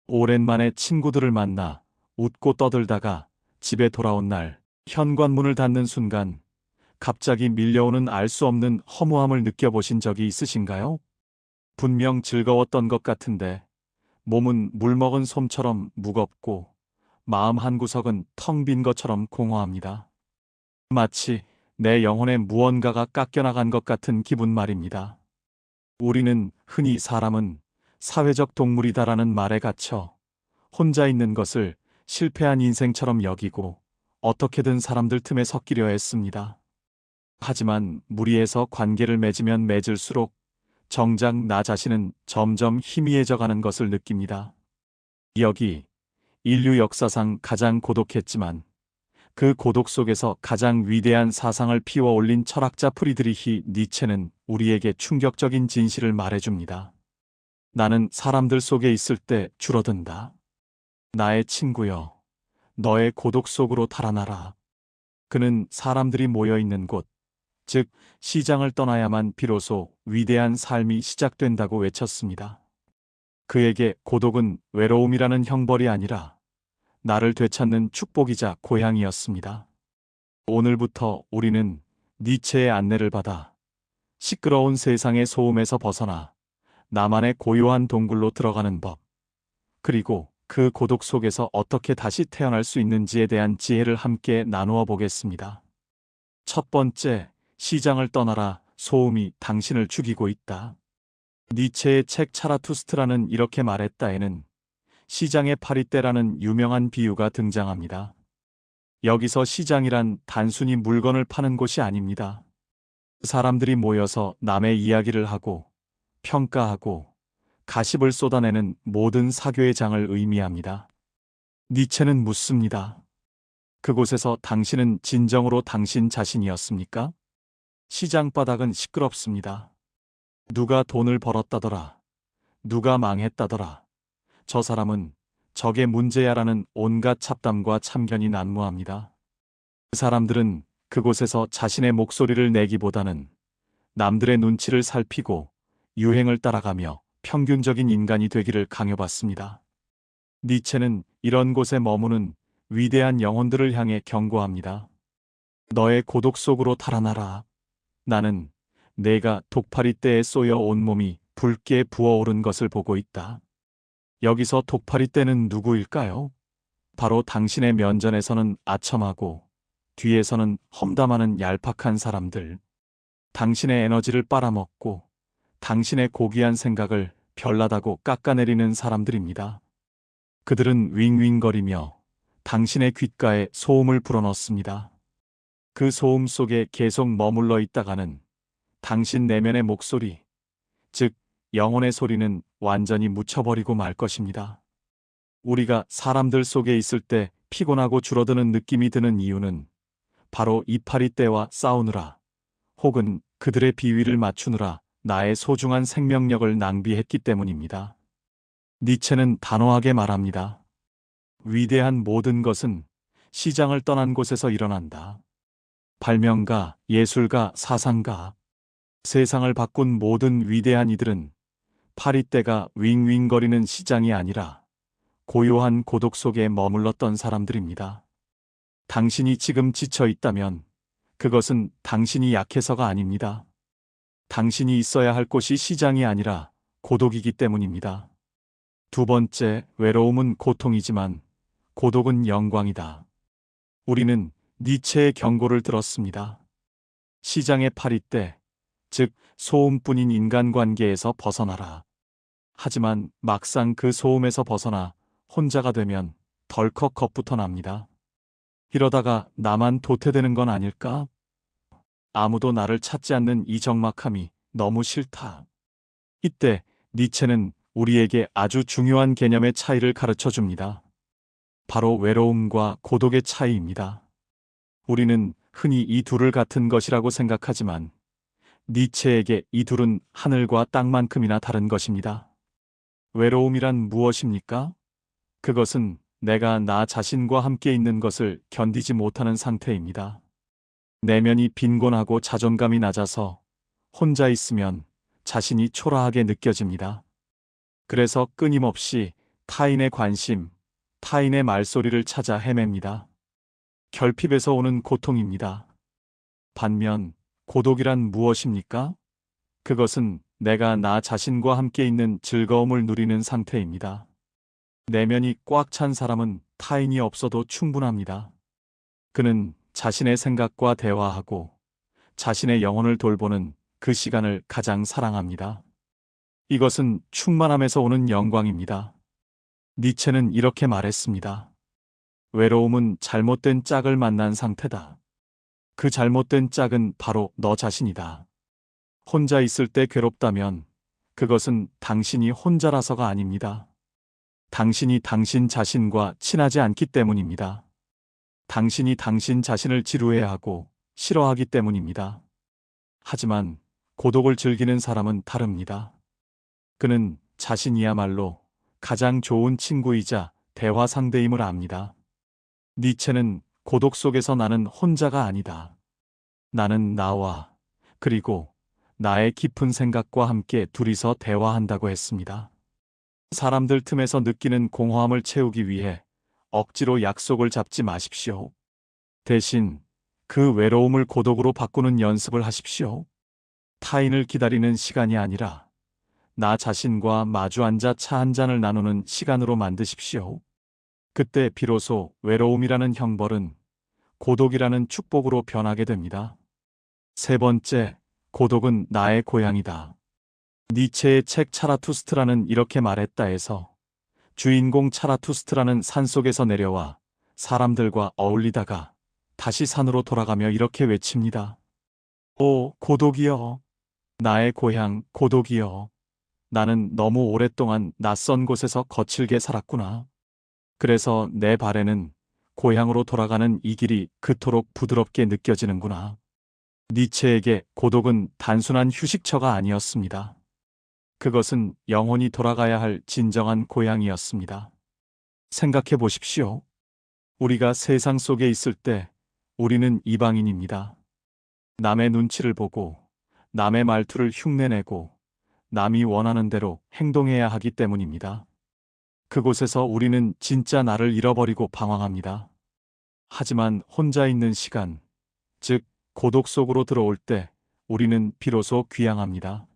오랜만에 친구들을 만나 웃고 떠들다가 집에 돌아온 날, 현관문을 닫는 순간 갑자기 밀려오는 알 수 없는 허무함을 느껴보신 적이 있으신가요? 분명 즐거웠던 것 같은데 몸은 물먹은 솜처럼 무겁고 마음 한구석은 텅 빈 것처럼 공허합니다. 마치 내 영혼에 무언가가 깎여나간 것 같은 기분 말입니다. 우리는 흔히 사람은 사회적 동물이다라는 말에 갇혀 혼자 있는 것을 실패한 인생처럼 여기고 어떻게든 사람들 틈에 섞이려 했습니다. 하지만 무리해서 관계를 맺으면 맺을수록 정작 나 자신은 점점 희미해져 가는 것을 느낍니다. 여기 인류 역사상 가장 고독했지만 그 고독 속에서 가장 위대한 사상을 피워 올린 철학자 프리드리히 니체는 우리에게 충격적인 진실을 말해줍니다. 나는 사람들 속에 있을 때 줄어든다. 나의 친구여, 너의 고독 속으로 달아나라. 그는 사람들이 모여있는 곳, 즉 시장을 떠나야만 비로소 위대한 삶이 시작된다고 외쳤습니다. 그에게 고독은 외로움이라는 형벌이 아니라 나를 되찾는 축복이자 고향이었습니다. 오늘부터 우리는 니체의 안내를 받아 시끄러운 세상의 소음에서 벗어나 나만의 고요한 동굴로 들어가는 법, 그리고 그 고독 속에서 어떻게 다시 태어날 수 있는지에 대한 지혜를 함께 나누어 보겠습니다. 첫 번째, 시장을 떠나라. 소음이 당신을 죽이고 있다. 니체의 책 차라투스트라는 이렇게 말했다에는 시장의 파리떼라는 유명한 비유가 등장합니다. 여기서 시장이란 단순히 물건을 파는 곳이 아닙니다. 사람들이 모여서 남의 이야기를 하고 평가하고 가십을 쏟아내는 모든 사교의 장을 의미합니다. 니체는 묻습니다. 그곳에서 당신은 진정으로 당신 자신이었습니까? 시장 바닥은 시끄럽습니다. 누가 돈을 벌었다더라. 누가 망했다더라. 저 사람은 저게 문제야라는 온갖 잡담과 참견이 난무합니다. 그 사람들은 그곳에서 자신의 목소리를 내기보다는 남들의 눈치를 살피고 유행을 따라가며 평균적인 인간이 되기를 강요받습니다. 니체는 이런 곳에 머무는 위대한 영혼들을 향해 경고합니다. 너의 고독 속으로 달아나라. 나는 내가 독파리 떼에 쏘여 온몸이 붉게 부어오른 것을 보고 있다. 여기서 독파리 떼는 누구일까요? 바로 당신의 면전에서는 아첨하고 뒤에서는 험담하는 얄팍한 사람들. 당신의 에너지를 빨아먹고 당신의 고귀한 생각을 별나다고 깎아내리는 사람들입니다. 그들은 윙윙거리며 당신의 귓가에 소음을 불어넣습니다. 그 소음 속에 계속 머물러 있다가는 당신 내면의 목소리, 즉 영혼의 소리는 완전히 묻혀버리고 말 것입니다. 우리가 사람들 속에 있을 때 피곤하고 줄어드는 느낌이 드는 이유는 바로 이파리 떼와 싸우느라 혹은 그들의 비위를 맞추느라 나의 소중한 생명력을 낭비했기 때문입니다. 니체는 단호하게 말합니다. 위대한 모든 것은 시장을 떠난 곳에서 일어난다. 발명가, 예술가, 사상가, 세상을 바꾼 모든 위대한 이들은 파리떼가 윙윙거리는 시장이 아니라 고요한 고독 속에 머물렀던 사람들입니다. 당신이 지금 지쳐 있다면 그것은 당신이 약해서가 아닙니다. 당신이 있어야 할 곳이 시장이 아니라 고독이기 때문입니다. 두 번째, 외로움은 고통이지만 고독은 영광이다. 우리는 니체의 경고를 들었습니다. 시장의 파리떼, 즉 소음뿐인 인간관계에서 벗어나라. 하지만 막상 그 소음에서 벗어나 혼자가 되면 덜컥 겁부터 납니다. 이러다가 나만 도태되는 건 아닐까? 아무도 나를 찾지 않는 이 적막함이 너무 싫다. 이때 니체는 우리에게 아주 중요한 개념의 차이를 가르쳐 줍니다. 바로 외로움과 고독의 차이입니다. 우리는 흔히 이 둘을 같은 것이라고 생각하지만 니체에게 이 둘은 하늘과 땅만큼이나 다른 것입니다. 외로움이란 무엇입니까? 그것은 내가 나 자신과 함께 있는 것을 견디지 못하는 상태입니다. 내면이 빈곤하고 자존감이 낮아서 혼자 있으면 자신이 초라하게 느껴집니다. 그래서 끊임없이 타인의 관심, 타인의 말소리를 찾아 헤맵니다. 결핍에서 오는 고통입니다. 반면 고독이란 무엇입니까? 그것은 내가 나 자신과 함께 있는 즐거움을 누리는 상태입니다. 내면이 꽉 찬 사람은 타인이 없어도 충분합니다. 그는 자신의 생각과 대화하고 자신의 영혼을 돌보는 그 시간을 가장 사랑합니다. 이것은 충만함에서 오는 영광입니다. 니체는 이렇게 말했습니다. 외로움은 잘못된 짝을 만난 상태다. 그 잘못된 짝은 바로 너 자신이다. 혼자 있을 때 괴롭다면 그것은 당신이 혼자라서가 아닙니다. 당신이 당신 자신과 친하지 않기 때문입니다. 당신이 당신 자신을 지루해하고 싫어하기 때문입니다. 하지만 고독을 즐기는 사람은 다릅니다. 그는 자신이야말로 가장 좋은 친구이자 대화 상대임을 압니다. 니체는 고독 속에서 나는 혼자가 아니다. 나는 나와 그리고 나의 깊은 생각과 함께 둘이서 대화한다고 했습니다. 사람들 틈에서 느끼는 공허함을 채우기 위해 억지로 약속을 잡지 마십시오. 대신 그 외로움을 고독으로 바꾸는 연습을 하십시오. 타인을 기다리는 시간이 아니라 나 자신과 마주 앉아 차 한 잔을 나누는 시간으로 만드십시오. 그때 비로소 외로움이라는 형벌은 고독이라는 축복으로 변하게 됩니다. 세 번째, 고독은 나의 고향이다. 니체의 책 차라투스트라는 이렇게 말했다에서 주인공 차라투스트라는 산속에서 내려와 사람들과 어울리다가 다시 산으로 돌아가며 이렇게 외칩니다. 오, 고독이여. 나의 고향, 고독이여. 나는 너무 오랫동안 낯선 곳에서 거칠게 살았구나. 그래서 내 발에는 고향으로 돌아가는 이 길이 그토록 부드럽게 느껴지는구나. 니체에게 고독은 단순한 휴식처가 아니었습니다. 그것은 영혼이 돌아가야 할 진정한 고향이었습니다. 생각해 보십시오. 우리가 세상 속에 있을 때 우리는 이방인입니다. 남의 눈치를 보고 남의 말투를 흉내내고 남이 원하는 대로 행동해야 하기 때문입니다. 그곳에서 우리는 진짜 나를 잃어버리고 방황합니다. 하지만 혼자 있는 시간, 즉 고독 속으로 들어올 때 우리는 비로소 귀향합니다.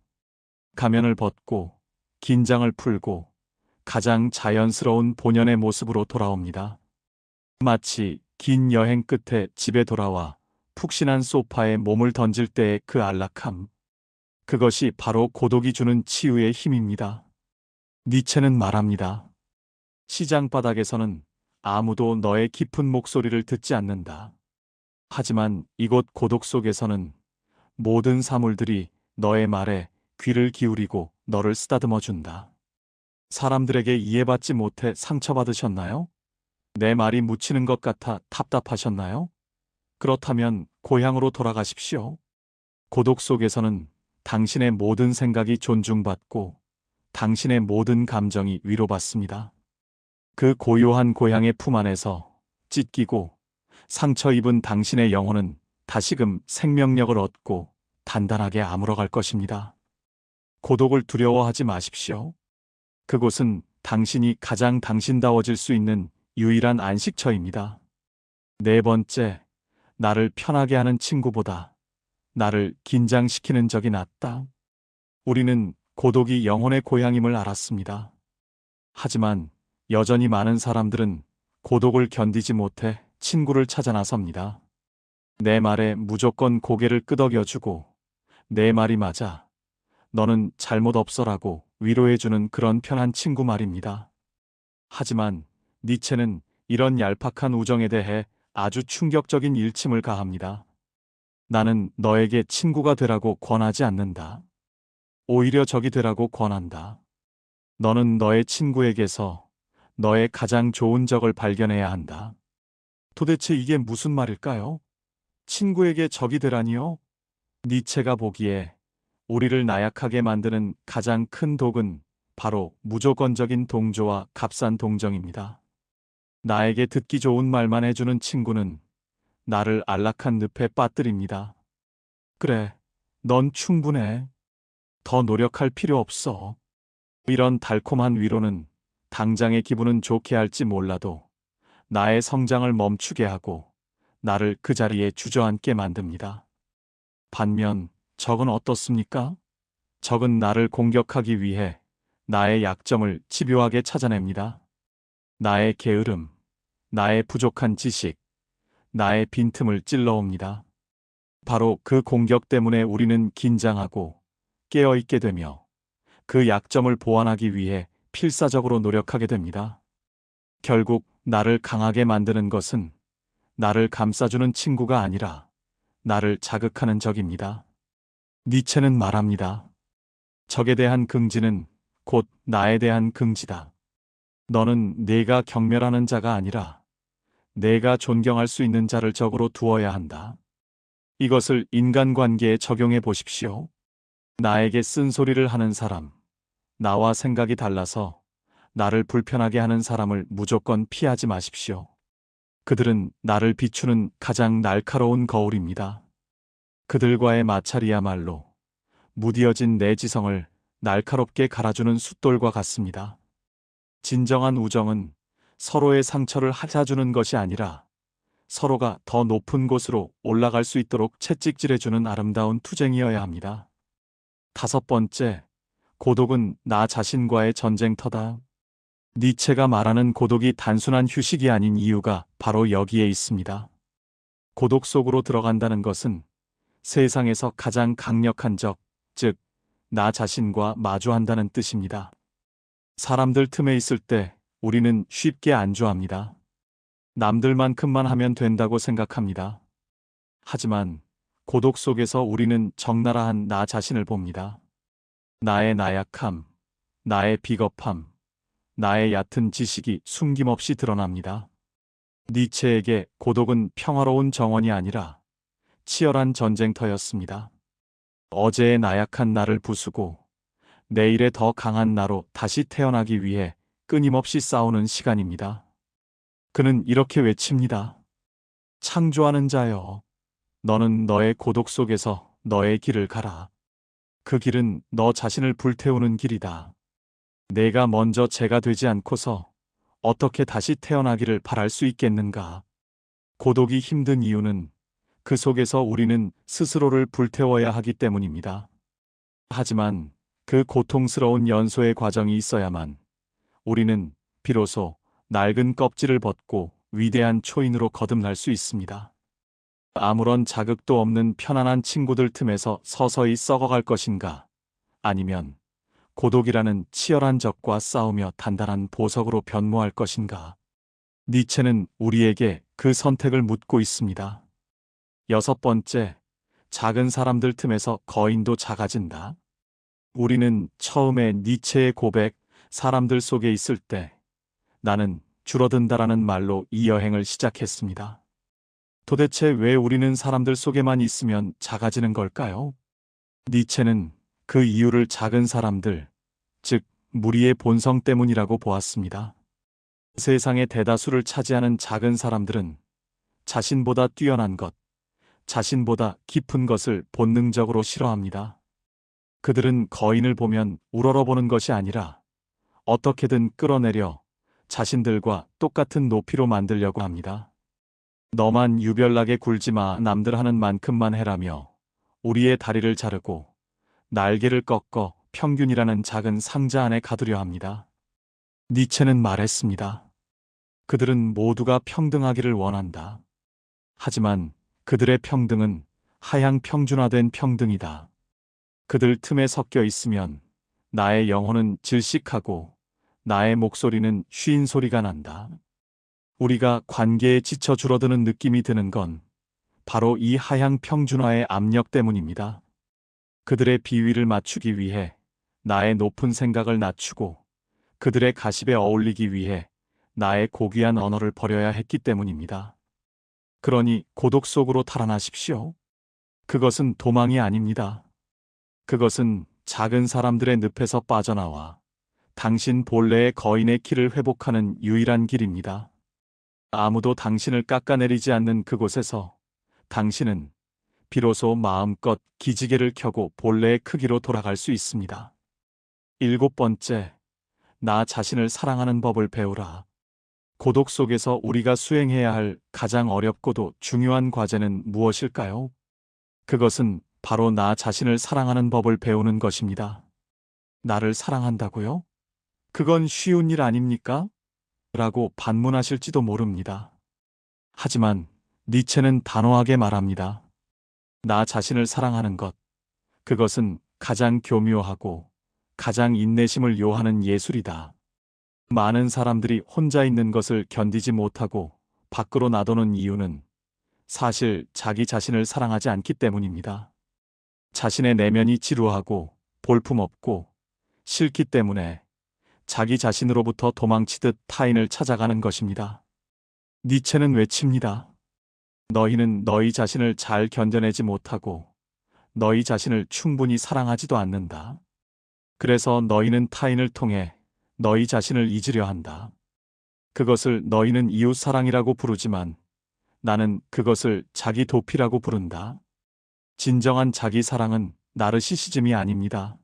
가면을 벗고 긴장을 풀고 가장 자연스러운 본연의 모습으로 돌아옵니다. 마치 긴 여행 끝에 집에 돌아와 푹신한 소파에 몸을 던질 때의 그 안락함. 그것이 바로 고독이 주는 치유의 힘입니다. 니체는 말합니다. 시장 바닥에서는 아무도 너의 깊은 목소리를 듣지 않는다. 하지만 이곳 고독 속에서는 모든 사물들이 너의 말에 귀를 기울이고 너를 쓰다듬어 준다. 사람들에게 이해받지 못해 상처받으셨나요? 내 말이 묻히는 것 같아 답답하셨나요? 그렇다면 고향으로 돌아가십시오. 고독 속에서는 당신의 모든 생각이 존중받고 당신의 모든 감정이 위로받습니다. 그 고요한 고향의 품 안에서 찢기고 상처 입은 당신의 영혼은 다시금 생명력을 얻고 단단하게 아물어갈 것입니다. 고독을 두려워하지 마십시오. 그곳은 당신이 가장 당신다워질 수 있는 유일한 안식처입니다. 네 번째, 나를 편하게 하는 친구보다 나를 긴장시키는 적이 낫다. 우리는 고독이 영혼의 고향임을 알았습니다. 하지만 여전히 많은 사람들은 고독을 견디지 못해 친구를 찾아 나섭니다. 내 말에 무조건 고개를 끄덕여주고 내 말이 맞아. 너는 잘못 없어라고 위로해주는 그런 편한 친구 말입니다. 하지만 니체는 이런 얄팍한 우정에 대해 아주 충격적인 일침을 가합니다. 나는 너에게 친구가 되라고 권하지 않는다. 오히려 적이 되라고 권한다. 너는 너의 친구에게서 너의 가장 좋은 적을 발견해야 한다. 도대체 이게 무슨 말일까요? 친구에게 적이 되라니요? 니체가 보기에 우리를 나약하게 만드는 가장 큰 독은 바로 무조건적인 동조와 값싼 동정입니다. 나에게 듣기 좋은 말만 해주는 친구는 나를 안락한 늪에 빠뜨립니다. 그래, 넌 충분해. 더 노력할 필요 없어. 이런 달콤한 위로는 당장의 기분은 좋게 할지 몰라도 나의 성장을 멈추게 하고 나를 그 자리에 주저앉게 만듭니다. 반면 적은 어떻습니까? 적은 나를 공격하기 위해 나의 약점을 집요하게 찾아냅니다. 나의 게으름, 나의 부족한 지식, 나의 빈틈을 찔러옵니다. 바로 그 공격 때문에 우리는 긴장하고 깨어있게 되며 그 약점을 보완하기 위해 필사적으로 노력하게 됩니다. 결국 나를 강하게 만드는 것은 나를 감싸주는 친구가 아니라 나를 자극하는 적입니다. 니체는 말합니다. 적에 대한 긍지는 곧 나에 대한 긍지다. 너는 내가 경멸하는 자가 아니라 내가 존경할 수 있는 자를 적으로 두어야 한다. 이것을 인간관계에 적용해 보십시오. 나에게 쓴소리를 하는 사람, 나와 생각이 달라서 나를 불편하게 하는 사람을 무조건 피하지 마십시오. 그들은 나를 비추는 가장 날카로운 거울입니다. 그들과의 마찰이야말로 무디어진 내 지성을 날카롭게 갈아주는 숫돌과 같습니다. 진정한 우정은 서로의 상처를 핥아주는 것이 아니라 서로가 더 높은 곳으로 올라갈 수 있도록 채찍질해주는 아름다운 투쟁이어야 합니다. 5번째, 고독은 나 자신과의 전쟁터다. 니체가 말하는 고독이 단순한 휴식이 아닌 이유가 바로 여기에 있습니다. 고독 속으로 들어간다는 것은 세상에서 가장 강력한 적, 즉, 나 자신과 마주한다는 뜻입니다. 사람들 틈에 있을 때 우리는 쉽게 안주합니다. 남들만큼만 하면 된다고 생각합니다. 하지만 고독 속에서 우리는 적나라한 나 자신을 봅니다. 나의 나약함, 나의 비겁함, 나의 얕은 지식이 숨김없이 드러납니다. 니체에게 고독은 평화로운 정원이 아니라 치열한 전쟁터였습니다. 어제의 나약한 나를 부수고 내일의 더 강한 나로 다시 태어나기 위해 끊임없이 싸우는 시간입니다. 그는 이렇게 외칩니다. 창조하는 자여, 너는 너의 고독 속에서 너의 길을 가라. 그 길은 너 자신을 불태우는 길이다. 내가 먼저 죄가 되지 않고서 어떻게 다시 태어나기를 바랄 수 있겠는가? 고독이 힘든 이유는 그 속에서 우리는 스스로를 불태워야 하기 때문입니다. 하지만 그 고통스러운 연소의 과정이 있어야만 우리는 비로소 낡은 껍질을 벗고 위대한 초인으로 거듭날 수 있습니다. 아무런 자극도 없는 편안한 친구들 틈에서 서서히 썩어갈 것인가? 아니면 고독이라는 치열한 적과 싸우며 단단한 보석으로 변모할 것인가? 니체는 우리에게 그 선택을 묻고 있습니다. 6번째, 작은 사람들 틈에서 거인도 작아진다. 우리는 처음에 니체의 고백, 사람들 속에 있을 때 나는 줄어든다라는 말로 이 여행을 시작했습니다. 도대체 왜 우리는 사람들 속에만 있으면 작아지는 걸까요? 니체는 그 이유를 작은 사람들, 즉 무리의 본성 때문이라고 보았습니다. 세상의 대다수를 차지하는 작은 사람들은 자신보다 뛰어난 것, 자신보다 깊은 것을 본능적으로 싫어합니다. 그들은 거인을 보면 우러러보는 것이 아니라 어떻게든 끌어내려 자신들과 똑같은 높이로 만들려고 합니다. 너만 유별나게 굴지 마, 남들 하는 만큼만 해라며 우리의 다리를 자르고 날개를 꺾어 평균이라는 작은 상자 안에 가두려 합니다. 니체는 말했습니다. 그들은 모두가 평등하기를 원한다. 하지만 그들의 평등은 하향 평준화된 평등이다. 그들 틈에 섞여 있으면 나의 영혼은 질식하고 나의 목소리는 쉰 소리가 난다. 우리가 관계에 지쳐 줄어드는 느낌이 드는 건 바로 이 하향 평준화의 압력 때문입니다. 그들의 비위를 맞추기 위해 나의 높은 생각을 낮추고 그들의 가십에 어울리기 위해 나의 고귀한 언어를 버려야 했기 때문입니다. 그러니 고독 속으로 탈환하십시오. 그것은 도망이 아닙니다. 그것은 작은 사람들의 늪에서 빠져나와 당신 본래의 거인의 키를 회복하는 유일한 길입니다. 아무도 당신을 깎아내리지 않는 그곳에서 당신은 비로소 마음껏 기지개를 켜고 본래의 크기로 돌아갈 수 있습니다. 7번째, 나 자신을 사랑하는 법을 배우라. 고독 속에서 우리가 수행해야 할 가장 어렵고도 중요한 과제는 무엇일까요? 그것은 바로 나 자신을 사랑하는 법을 배우는 것입니다. 나를 사랑한다고요? 그건 쉬운 일 아닙니까? 라고 반문하실지도 모릅니다. 하지만 니체는 단호하게 말합니다. 나 자신을 사랑하는 것, 그것은 가장 교묘하고 가장 인내심을 요하는 예술이다. 많은 사람들이 혼자 있는 것을 견디지 못하고 밖으로 나도는 이유는 사실 자기 자신을 사랑하지 않기 때문입니다. 자신의 내면이 지루하고 볼품없고 싫기 때문에 자기 자신으로부터 도망치듯 타인을 찾아가는 것입니다. 니체는 외칩니다. 너희는 너희 자신을 잘 견뎌내지 못하고 너희 자신을 충분히 사랑하지도 않는다. 그래서 너희는 타인을 통해 너희 자신을 잊으려 한다. 그것을 너희는 이웃사랑이라고 부르지만 나는 그것을 자기 도피라고 부른다. 진정한 자기 사랑은 나르시시즘이 아닙니다.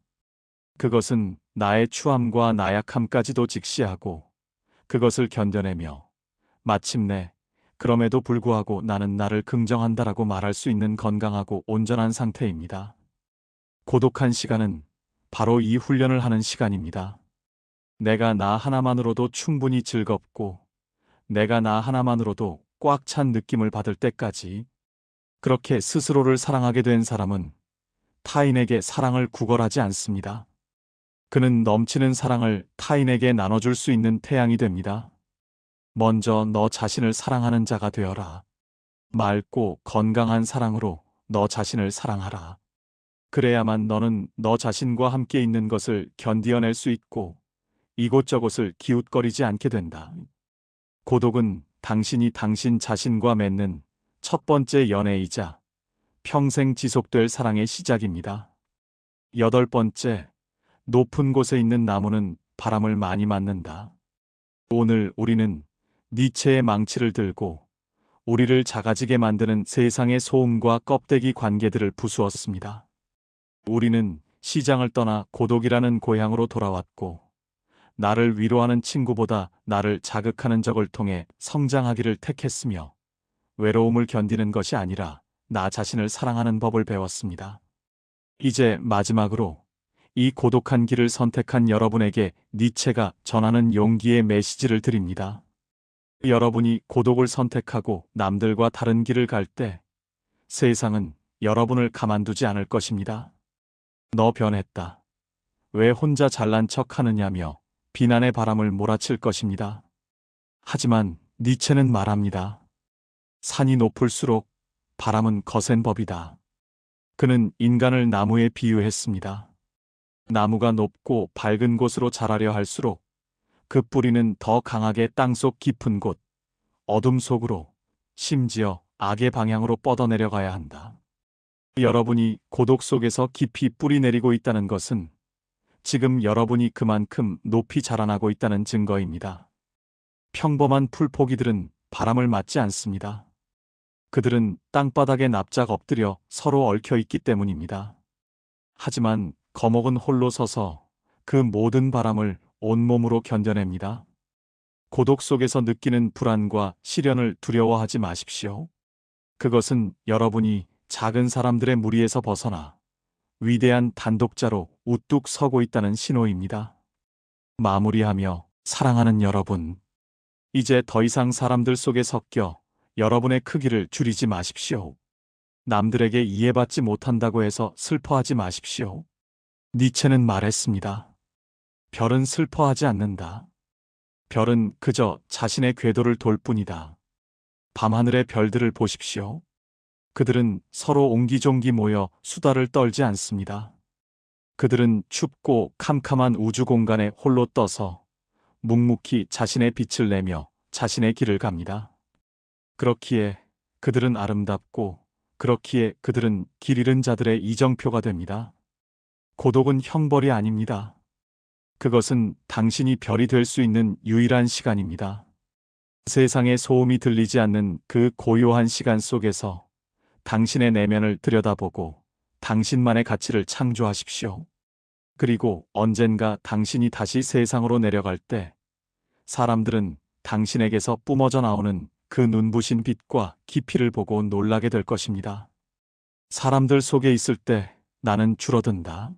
그것은 나의 추함과 나약함까지도 직시하고 그것을 견뎌내며 마침내 그럼에도 불구하고 나는 나를 긍정한다라고 말할 수 있는 건강하고 온전한 상태입니다. 고독한 시간은 바로 이 훈련을 하는 시간입니다. 내가 나 하나만으로도 충분히 즐겁고 내가 나 하나만으로도 꽉 찬 느낌을 받을 때까지 그렇게 스스로를 사랑하게 된 사람은 타인에게 사랑을 구걸하지 않습니다. 그는 넘치는 사랑을 타인에게 나눠줄 수 있는 태양이 됩니다. 먼저 너 자신을 사랑하는 자가 되어라. 맑고 건강한 사랑으로 너 자신을 사랑하라. 그래야만 너는 너 자신과 함께 있는 것을 견디어낼 수 있고 이곳저곳을 기웃거리지 않게 된다. 고독은 당신이 당신 자신과 맺는 첫 번째 연애이자 평생 지속될 사랑의 시작입니다. 8번째, 높은 곳에 있는 나무는 바람을 많이 맞는다. 오늘 우리는 니체의 망치를 들고 우리를 작아지게 만드는 세상의 소음과 껍데기 관계들을 부수었습니다. 우리는 시장을 떠나 고독이라는 고향으로 돌아왔고 나를 위로하는 친구보다 나를 자극하는 적을 통해 성장하기를 택했으며 외로움을 견디는 것이 아니라 나 자신을 사랑하는 법을 배웠습니다. 이제 마지막으로 이 고독한 길을 선택한 여러분에게 니체가 전하는 용기의 메시지를 드립니다. 여러분이 고독을 선택하고 남들과 다른 길을 갈 때 세상은 여러분을 가만두지 않을 것입니다. 너 변했다. 왜 혼자 잘난 척 하느냐며 비난의 바람을 몰아칠 것입니다. 하지만 니체는 말합니다. 산이 높을수록 바람은 거센 법이다. 그는 인간을 나무에 비유했습니다. 나무가 높고 밝은 곳으로 자라려 할수록 그 뿌리는 더 강하게 땅속 깊은 곳, 어둠 속으로, 심지어 악의 방향으로 뻗어내려가야 한다. 여러분이 고독 속에서 깊이 뿌리 내리고 있다는 것은 지금 여러분이 그만큼 높이 자라나고 있다는 증거입니다. 평범한 풀포기들은 바람을 맞지 않습니다. 그들은 땅바닥에 납작 엎드려 서로 얽혀 있기 때문입니다. 하지만 거목은 홀로 서서 그 모든 바람을 온몸으로 견뎌냅니다. 고독 속에서 느끼는 불안과 시련을 두려워하지 마십시오. 그것은 여러분이 작은 사람들의 무리에서 벗어나 위대한 단독자로 우뚝 서고 있다는 신호입니다. 마무리하며 사랑하는 여러분, 이제 더 이상 사람들 속에 섞여 여러분의 크기를 줄이지 마십시오. 남들에게 이해받지 못한다고 해서 슬퍼하지 마십시오. 니체는 말했습니다. 별은 슬퍼하지 않는다. 별은 그저 자신의 궤도를 돌 뿐이다. 밤하늘의 별들을 보십시오. 그들은 서로 옹기종기 모여 수다를 떨지 않습니다. 그들은 춥고 캄캄한 우주 공간에 홀로 떠서 묵묵히 자신의 빛을 내며 자신의 길을 갑니다. 그렇기에 그들은 아름답고 그렇기에 그들은 길 잃은 자들의 이정표가 됩니다. 고독은 형벌이 아닙니다. 그것은 당신이 별이 될 수 있는 유일한 시간입니다. 세상의 소음이 들리지 않는 그 고요한 시간 속에서 당신의 내면을 들여다보고 당신만의 가치를 창조하십시오. 그리고 언젠가 당신이 다시 세상으로 내려갈 때 사람들은 당신에게서 뿜어져 나오는 그 눈부신 빛과 깊이를 보고 놀라게 될 것입니다. 사람들 속에 있을 때 나는 줄어든다.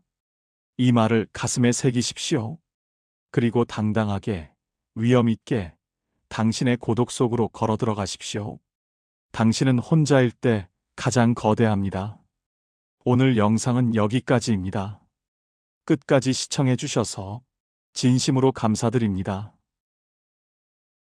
이 말을 가슴에 새기십시오. 그리고 당당하게, 위엄 있게 당신의 고독 속으로 걸어 들어가십시오. 당신은 혼자일 때 가장 거대합니다. 오늘 영상은 여기까지입니다. 끝까지 시청해 주셔서 진심으로 감사드립니다.